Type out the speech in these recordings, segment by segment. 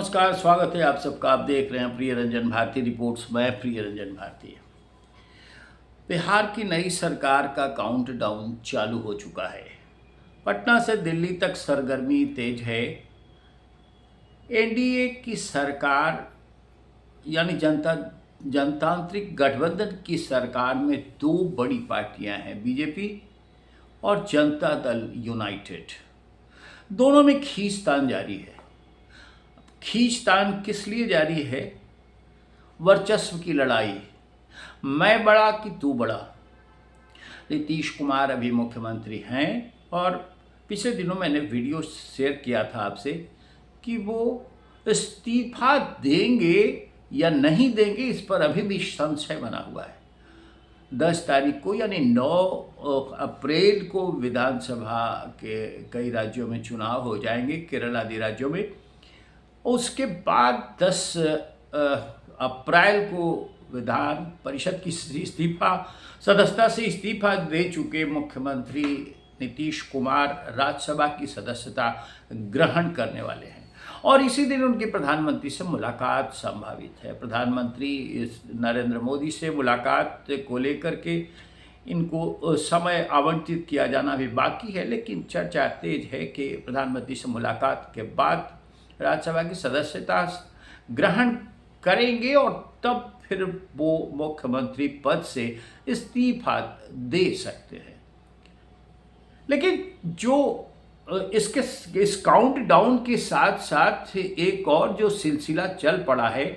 नमस्कार, स्वागत है आप सबका। आप देख रहे हैं प्रिय रंजन भारती रिपोर्ट्स। मैं प्रिय रंजन भारती। बिहार की नई सरकार का काउंटडाउन चालू हो चुका है। पटना से दिल्ली तक सरगर्मी तेज है। एनडीए की सरकार यानी जनतांत्रिक गठबंधन की सरकार में दो बड़ी पार्टियां हैं, बीजेपी और जनता दल यूनाइटेड। दोनों में खींचतान जारी है। खींचतान किस लिए जारी है? वर्चस्व की लड़ाई। मैं बड़ा कि तू बड़ा। नीतीश कुमार अभी मुख्यमंत्री हैं और पिछले दिनों मैंने वीडियो शेयर किया था आपसे कि वो इस्तीफा देंगे या नहीं देंगे, इस पर अभी भी संशय बना हुआ है। 10 तारीख को यानी 9 अप्रैल को विधानसभा के कई राज्यों में चुनाव हो जाएंगे, केरल आदि राज्यों में। उसके बाद 10 अप्रैल को विधान परिषद की सदस्यता से इस्तीफा दे चुके मुख्यमंत्री नीतीश कुमार राज्यसभा की सदस्यता ग्रहण करने वाले हैं और इसी दिन उनकी प्रधानमंत्री से मुलाकात संभावित है। प्रधानमंत्री नरेंद्र मोदी से मुलाकात को लेकर के इनको समय आवंटित किया जाना भी बाकी है, लेकिन चर्चा तेज है कि प्रधानमंत्री से मुलाकात के बाद राज्यसभा की सदस्यता ग्रहण करेंगे और तब फिर वो मुख्यमंत्री पद से इस्तीफा दे सकते हैं। लेकिन जो इस काउंटडाउन के साथ साथ एक और जो सिलसिला चल पड़ा है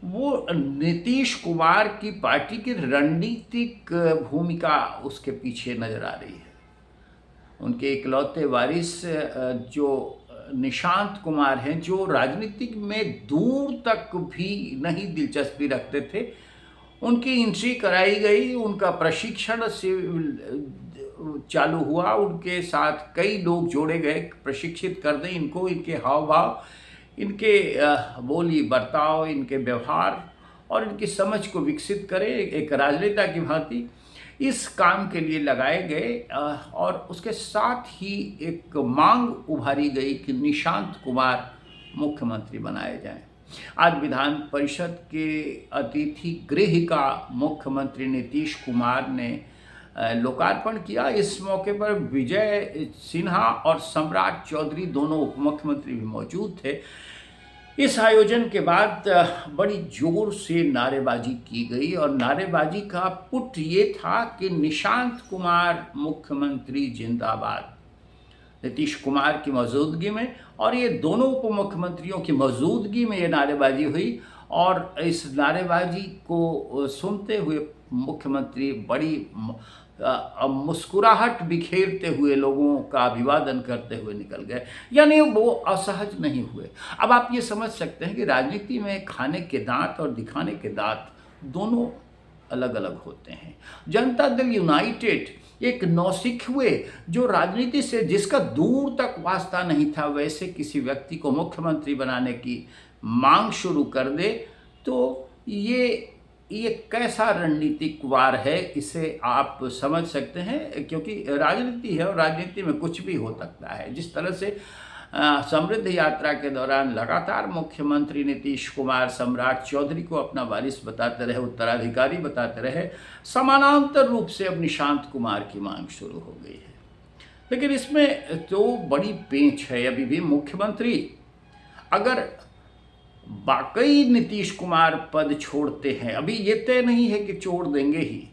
वो नीतीश कुमार की पार्टी की रणनीतिक भूमिका उसके पीछे नजर आ रही है। उनके इकलौते वारिस जो निशांत कुमार हैं, जो राजनीतिक में दूर तक भी नहीं दिलचस्पी रखते थे, उनकी एंट्री कराई गई, उनका प्रशिक्षण से चालू हुआ, उनके साथ कई लोग जोड़े गए, प्रशिक्षित कर दें इनको, इनके हाव भाव, इनके बोली बर्ताव, इनके व्यवहार और इनकी समझ को विकसित करें एक राजनेता की भांति। इस काम के लिए लगाए गए और उसके साथ ही एक मांग उभारी गई कि निशांत कुमार मुख्यमंत्री बनाए जाएं। आज विधान परिषद के अतिथि गृह का मुख्यमंत्री नीतीश कुमार ने लोकार्पण किया। इस मौके पर विजय सिन्हा और सम्राट चौधरी दोनों उप मुख्यमंत्री भी मौजूद थे। इस आयोजन के बाद बड़ी जोर से नारेबाजी की गई और नारेबाजी का पुट ये था कि निशांत कुमार मुख्यमंत्री जिंदाबाद। नीतीश कुमार की मौजूदगी में और ये दोनों उप मुख्यमंत्रियों की मौजूदगी में ये नारेबाजी हुई और इस नारेबाजी को सुनते हुए मुख्यमंत्री बड़ी मुस्कुराहट बिखेरते हुए लोगों का अभिवादन करते हुए निकल गए, यानी वो असहज नहीं हुए। अब आप ये समझ सकते हैं कि राजनीति में खाने के दांत और दिखाने के दांत दोनों अलग अलग होते हैं। जनता दल यूनाइटेड एक नौसिखुए जो राजनीति से जिसका दूर तक वास्ता नहीं था, वैसे किसी व्यक्ति को मुख्यमंत्री बनाने की मांग शुरू कर दे तो ये कैसा रणनीतिक वार है, इसे आप समझ सकते हैं। क्योंकि राजनीति है और राजनीति में कुछ भी हो सकता है। जिस तरह से समृद्ध यात्रा के दौरान लगातार मुख्यमंत्री नीतीश कुमार सम्राट चौधरी को अपना वारिस बताते रहे, उत्तराधिकारी बताते रहे, समानांतर रूप से अब निशांत कुमार की मांग शुरू हो गई है। लेकिन इसमें तो बड़ी पेंच है। अभी भी मुख्यमंत्री अगर वाकई नीतीश कुमार पद छोड़ते हैं, अभी ये तय नहीं है कि छोड़ देंगे ही,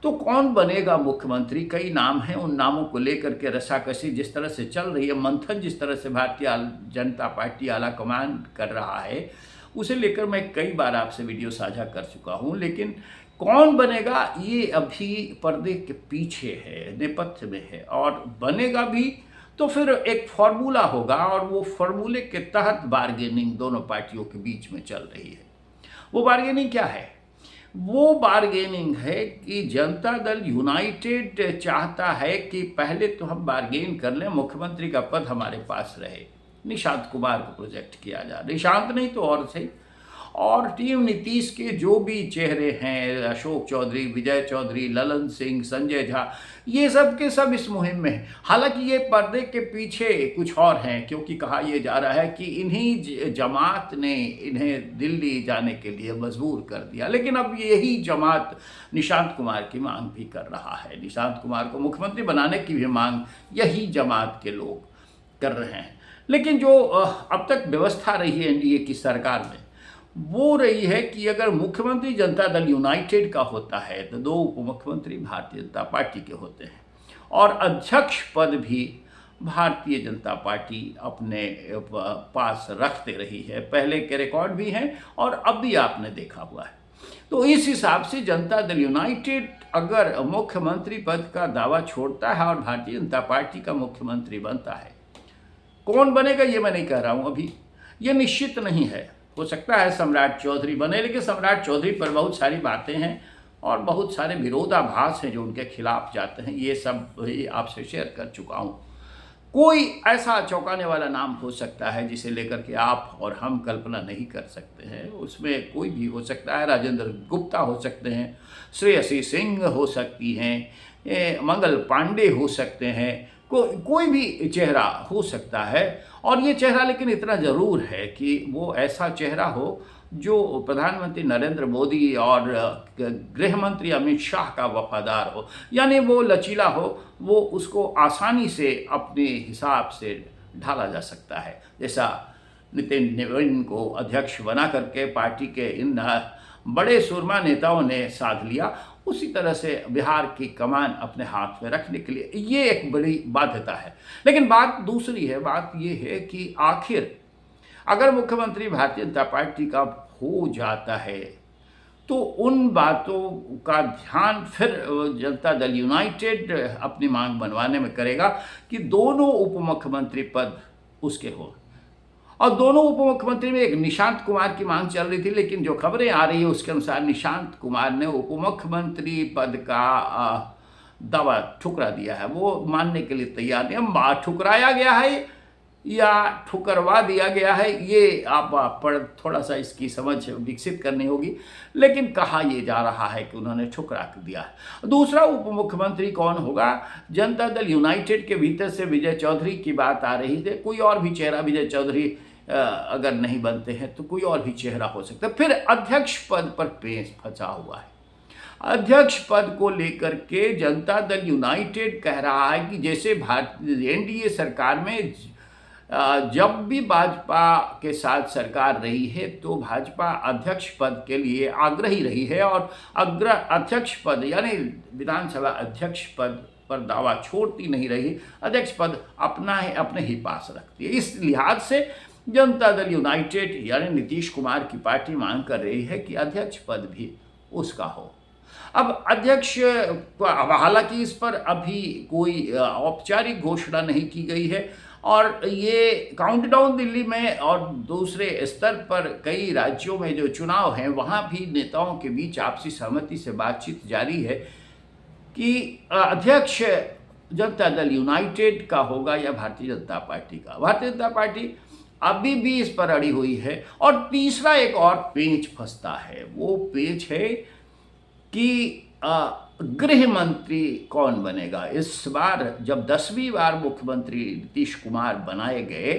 तो कौन बनेगा मुख्यमंत्री? कई नाम हैं, उन नामों को लेकर के रसाकसी जिस तरह से चल रही है, मंथन जिस तरह से भारतीय जनता पार्टी आला कमान कर रहा है, उसे लेकर मैं कई बार आपसे वीडियो साझा कर चुका हूं। लेकिन कौन बनेगा ये अभी पर्दे के पीछे है, नेपथ्य में है, और बनेगा भी तो फिर एक फार्मूला होगा और वो फार्मूले के तहत बार्गेनिंग दोनों पार्टियों के बीच में चल रही है। वो बार्गेनिंग क्या है? वो बार्गेनिंग है कि जनता दल यूनाइटेड चाहता है कि पहले तो हम बार्गेन कर लें, मुख्यमंत्री का पद हमारे पास रहे, निशांत कुमार को प्रोजेक्ट किया जाए, निशांत नहीं तो और सही, और टीम नीतीश के जो भी चेहरे हैं, अशोक चौधरी, विजय चौधरी, ललन सिंह, संजय झा, ये सब के सब इस मुहिम में हैं। हालांकि ये पर्दे के पीछे कुछ और हैं, क्योंकि कहा यह जा रहा है कि इन्हीं जमात ने इन्हें दिल्ली जाने के लिए मजबूर कर दिया। लेकिन अब यही जमात निशांत कुमार की मांग भी कर रहा है। निशांत कुमार को मुख्यमंत्री बनाने की भी मांग यही जमात के लोग कर रहे हैं। लेकिन जो अब तक व्यवस्था रही है एनडीए की सरकार में, वो रही है कि अगर मुख्यमंत्री जनता दल यूनाइटेड का होता है तो 2 उप मुख्यमंत्री भारतीय जनता पार्टी के होते हैं, और अध्यक्ष पद भी भारतीय जनता पार्टी अपने पास रखते रही है। पहले के रिकॉर्ड भी हैं और अब भी आपने देखा हुआ है। तो इस हिसाब से जनता दल यूनाइटेड अगर मुख्यमंत्री पद का दावा छोड़ता है और भारतीय जनता पार्टी का मुख्यमंत्री बनता है, कौन बनेगा ये मैं नहीं कह रहा हूँ, अभी ये निश्चित नहीं है। हो सकता है सम्राट चौधरी बने, लेकिन सम्राट चौधरी पर बहुत सारी बातें हैं और बहुत सारे विरोधाभास हैं जो उनके खिलाफ जाते हैं। ये सब आपसे शेयर कर चुका हूँ। कोई ऐसा चौंकाने वाला नाम हो सकता है जिसे लेकर के आप और हम कल्पना नहीं कर सकते हैं। उसमें कोई भी हो सकता है। राजेंद्र गुप्ता हो सकते हैं, श्रेयसी सिंह हो सकती हैं, मंगल पांडे हो सकते हैं, कोई भी चेहरा हो सकता है। और ये चेहरा लेकिन इतना ज़रूर है कि वो ऐसा चेहरा हो जो प्रधानमंत्री नरेंद्र मोदी और गृह मंत्री अमित शाह का वफादार हो, यानी वो लचीला हो, वो उसको आसानी से अपने हिसाब से ढाला जा सकता है। जैसा नितिन नवीन को अध्यक्ष बना करके पार्टी के इन बड़े सूरमा नेताओं ने साध लिया, उसी तरह से बिहार की कमान अपने हाथ में रखने के लिए ये एक बड़ी बाध्यता है। लेकिन बात दूसरी है, बात ये है कि आखिर अगर मुख्यमंत्री भारतीय जनता पार्टी का हो जाता है तो उन बातों का ध्यान फिर जनता दल यूनाइटेड अपनी मांग बनवाने में करेगा कि दोनों उप मुख्यमंत्री पद उसके हो। और दोनों उप मुख्यमंत्री में एक निशांत कुमार की मांग चल रही थी, लेकिन जो खबरें आ रही है उसके अनुसार निशांत कुमार ने उप मुख्यमंत्री पद का दावा ठुकरा दिया है। वो मानने के लिए तैयार नहीं। अब ठुकराया गया है या ठुकरवा दिया गया है, ये आप पर थोड़ा सा इसकी समझ विकसित करनी होगी। लेकिन कहा यह जा रहा है कि उन्होंने ठुकरा दिया है। दूसरा उप मुख्यमंत्री कौन होगा? जनता दल यूनाइटेड के भीतर से विजय चौधरी की बात आ रही थी। कोई और भी चेहरा, विजय चौधरी अगर नहीं बनते हैं तो कोई और भी चेहरा हो सकता है। फिर अध्यक्ष पद पर पेच फंसा हुआ है। अध्यक्ष पद को लेकर के जनता दल यूनाइटेड कह रहा है कि जैसे भारतीय एनडीए सरकार में जब भी भाजपा के साथ सरकार रही है तो भाजपा अध्यक्ष पद के लिए आग्रही रही है, और अध्यक्ष पद यानी विधानसभा अध्यक्ष पद पर दावा छोड़ती नहीं रही। अध्यक्ष पद अपने ही पास रखती है। इस लिहाज से जनता दल यूनाइटेड यानी नीतीश कुमार की पार्टी मांग कर रही है कि अध्यक्ष पद भी उसका हो। अब अध्यक्ष, हालांकि इस पर अभी कोई औपचारिक घोषणा नहीं की गई है, और ये काउंटडाउन दिल्ली में और दूसरे स्तर पर कई राज्यों में जो चुनाव हैं वहाँ भी नेताओं के बीच आपसी सहमति से बातचीत जारी है कि अध्यक्ष जनता दल यूनाइटेड का होगा या भारतीय जनता पार्टी का। भारतीय जनता पार्टी अभी भी इस पर अड़ी हुई है। और तीसरा एक और पेच फंसता है। वो पेच है कि गृह मंत्री कौन बनेगा। इस बार जब 10वीं बार मुख्यमंत्री नीतीश कुमार बनाए गए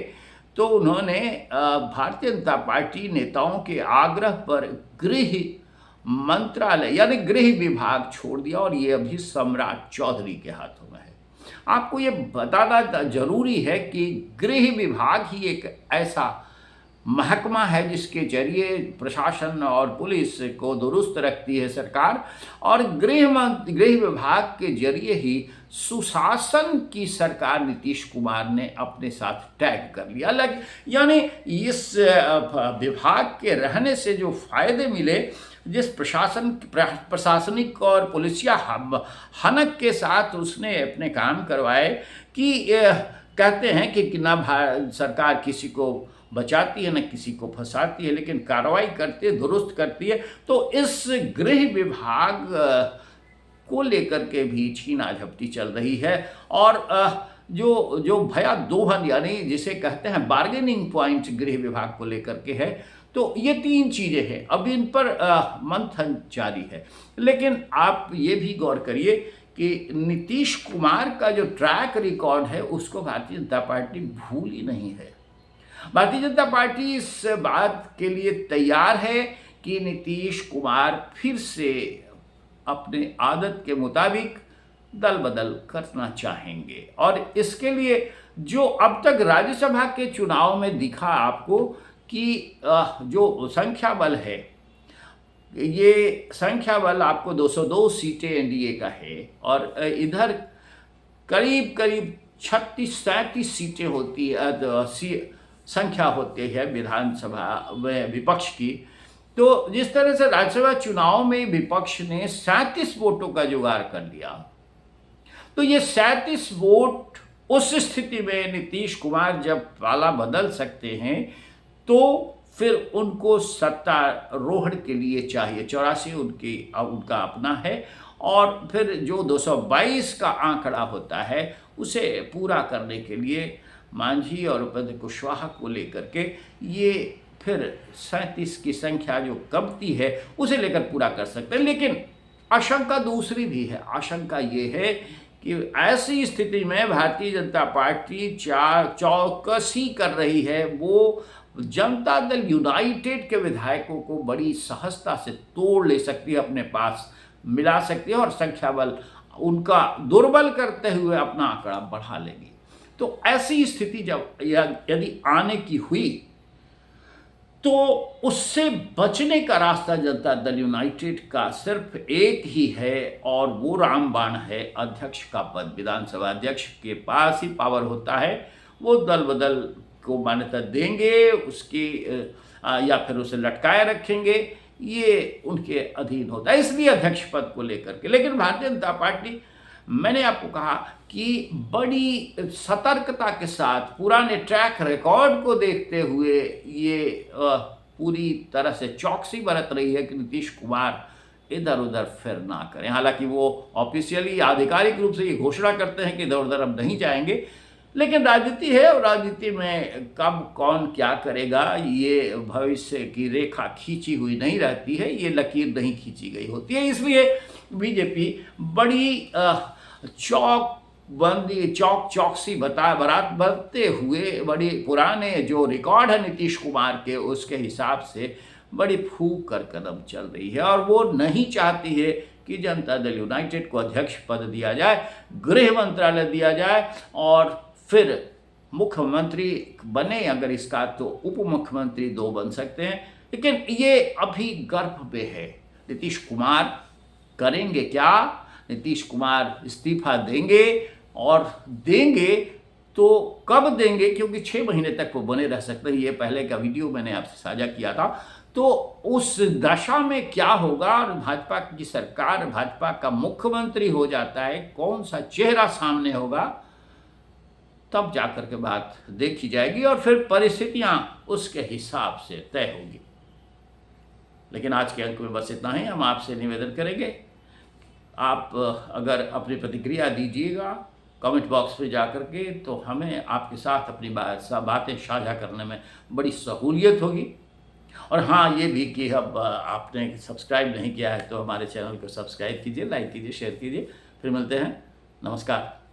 तो उन्होंने भारतीय जनता पार्टी नेताओं के आग्रह पर गृह मंत्रालय यानी गृह विभाग छोड़ दिया, और ये अभी सम्राट चौधरी के हाथों में है। आपको ये बताना जरूरी है कि गृह विभाग ही एक ऐसा महकमा है जिसके जरिए प्रशासन और पुलिस को दुरुस्त रखती है सरकार, और गृह विभाग के जरिए ही सुशासन की सरकार नीतीश कुमार ने अपने साथ टैग कर लिया। यानी इस विभाग के रहने से जो फायदे मिले, जिस प्रशासनिक और पुलिसिया हनक के साथ उसने अपने काम करवाए कि कहते हैं कि ना सरकार किसी को बचाती है न किसी को फंसाती है, लेकिन कार्रवाई करती है, दुरुस्त करती है। तो इस गृह विभाग को लेकर के भी छीना झपटी चल रही है, और जो भया दोहन यानी जिसे कहते हैं बार्गेनिंग पॉइंट गृह विभाग को लेकर के है। तो ये 3 चीज़ें हैं, अब इन पर मंथन जारी है। लेकिन आप ये भी गौर करिए कि नीतीश कुमार का जो ट्रैक रिकॉर्ड है उसको भारतीय जनता पार्टी भूल ही नहीं है। भारतीय जनता पार्टी इस बात के लिए तैयार है कि नीतीश कुमार फिर से अपने आदत के मुताबिक दल बदल करना चाहेंगे, और इसके लिए जो अब तक राज्यसभा के चुनाव में दिखा आपको कि जो संख्या बल है, ये संख्या बल आपको 202 सीटें एनडीए का है, और इधर करीब करीब 36-37 सीटें होती है, संख्या होती है विधानसभा में विपक्ष की। तो जिस तरह से राज्यसभा चुनाव में विपक्ष ने 37 वोटों का जुगाड़ कर लिया, तो ये 37 वोट उस स्थिति में नीतीश कुमार जब पाला बदल सकते हैं, तो फिर उनको सत्तारोहण के लिए चाहिए। 84 उनका अपना है, और फिर जो 222 का आंकड़ा होता है उसे पूरा करने के लिए मांझी और उपेंद्र कुशवाहा को लेकर के ये फिर 37 की संख्या जो कमती है उसे लेकर पूरा कर सकते हैं। लेकिन आशंका दूसरी भी है। आशंका ये है कि ऐसी स्थिति में भारतीय जनता पार्टी चौकसी कर रही है, वो जनता दल यूनाइटेड के विधायकों को बड़ी सहजता से तोड़ ले सकती है, अपने पास मिला सकती है, और संख्या बल उनका दुर्बल करते हुए अपना आंकड़ा बढ़ा लेगी। तो ऐसी स्थिति जब यदि आने की हुई, तो उससे बचने का रास्ता जनता दल यूनाइटेड का सिर्फ एक ही है, और वो रामबाण है अध्यक्ष का पद। विधानसभा अध्यक्ष के पास ही पावर होता है, वो दल बदल को मान्यता देंगे उसकी या फिर उसे लटकाए रखेंगे, ये उनके अधीन होता है, इसलिए अध्यक्ष पद को लेकर के। लेकिन भारतीय जनता पार्टी, मैंने आपको कहा कि बड़ी सतर्कता के साथ पुराने ट्रैक रिकॉर्ड को देखते हुए ये पूरी तरह से चौकसी बरत रही है कि नीतीश कुमार इधर उधर फिर ना करें। हालांकि वो ऑफिशियली आधिकारिक रूप से ये घोषणा करते हैं कि इधर उधर अब नहीं जाएंगे, लेकिन राजनीति है, और राजनीति में कब कौन क्या करेगा ये भविष्य की रेखा खींची हुई नहीं रहती है, ये लकीर नहीं खींची गई होती है। इसलिए बीजेपी बड़ी चौकसी बरतते हुए बड़ी पुराने जो रिकॉर्ड है नीतीश कुमार के, उसके हिसाब से बड़ी फूंक कर कदम चल रही है, और वो नहीं चाहती है कि जनता दल यूनाइटेड को अध्यक्ष पद दिया जाए, गृह मंत्रालय दिया जाए, और फिर मुख्यमंत्री बने अगर इसका तो उप मुख्यमंत्री 2 बन सकते हैं। लेकिन ये अभी गर्भ में है। नीतीश कुमार करेंगे क्या? नीतीश कुमार इस्तीफा देंगे, और देंगे तो कब देंगे, क्योंकि 6 महीने तक वो बने रह सकते हैं। ये पहले का वीडियो मैंने आपसे साझा किया था। तो उस दशा में क्या होगा, और भाजपा की सरकार, भाजपा का मुख्यमंत्री हो जाता है, कौन सा चेहरा सामने होगा, तब जाकर के बात देखी जाएगी, और फिर परिस्थितियां उसके हिसाब से तय होगी। लेकिन आज के अंक में बस इतना ही। हम आपसे निवेदन करेंगे, आप अगर अपनी प्रतिक्रिया दीजिएगा कमेंट बॉक्स में जाकर के, तो हमें आपके साथ अपनी बातें साझा करने में बड़ी सहूलियत होगी। और हाँ, ये भी कि अब आपने सब्सक्राइब नहीं किया है तो हमारे चैनल को सब्सक्राइब कीजिए, लाइक कीजिए, शेयर कीजिए। फिर मिलते हैं। नमस्कार।